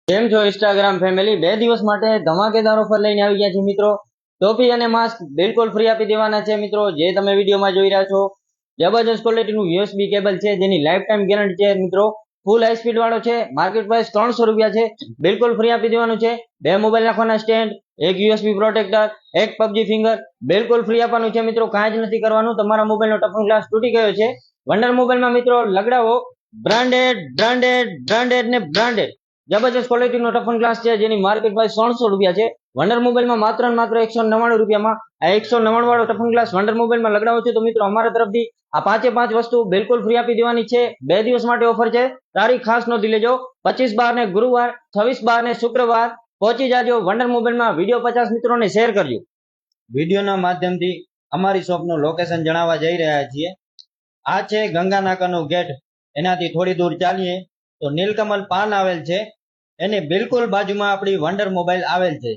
કેમ છો Instagram family? 2 દિવસ માટે ધમાકેદાર ઓફર લઈને આવી ગયા છે મિત્રો. ટોપી અને માસ્ક બિલકુલ ફ્રી આપી દેવાના છે મિત્રો. જે તમે વિડીયોમાં જોઈ રહ્યા છો જબરજસ્ત ક્વોલિટીનું યુએસબી કેબલ છે, જેની લાઈફ ટાઈમ ગેરંટી છે મિત્રો. ફૂલ હાઈ સ્પીડ વાળો છે. માર્કેટ પ્રાઇસ 300 રૂપિયા છે. બિલકુલ ફ્રી આપી દેવાનું છે. 2 મોબાઈલ નાખવાના સ્ટેન્ડ, એક યુએસબી પ્રોટેક્ટર, એક પબજી ફિંગર બિલકુલ ફ્રી આપવાનું છે મિત્રો. કાંઈ જ નથી કરવાનું. તમારા મોબાઈલનો ટફન ગ્લાસ તૂટી ગયો છે, વંડર મોબાઈલમાં મિત્રો લગડાવો. બ્રાન્ડેડ બ્રાન્ડેડ બ્રાન્ડેડ ને બ્રાન્ડેડ જબરજસ્ત ક્વોલિટીનો ટફન ગ્લાસ છે, જેની માર્કેટ પ્રાઇસ 300 રૂપિયા છે. વંડર મોબાઈલમાં માત્ર ને માત્ર 199 રૂપિયામાં આ 199 વાળો ટફન ગ્લાસ વંડર મોબાઈલમાં લગડાવો છે. તો મિત્રો અમારા તરફથી આ 5 વસ્તુ બિલકુલ ફ્રી આપી દેવાની છે. 2 દિવસ માટે ઓફર છે. તારીખ ખાસ નોંધી લેજો. 25/12 ને ગુરુવાર, 26/12 ને શુક્રવાર પહોંચી જાજો વંડર મોબાઈલમાં. વિડીયો 50 મિત્રોને શેર કરજો. વિડીયોના માધ્યમથી અમારી શોપનું લોકેશન જણાવવા જઈ રહ્યા છીએ. આ છે ગંગાનાકાનો ગેટ. એનાથી થોડી દૂર ચાલીએ તો નીલકમલ પાન આવેલ છે, એની બિલકુલ બાજુમાં આપણી વંડર મોબાઈલ આવેલ છે.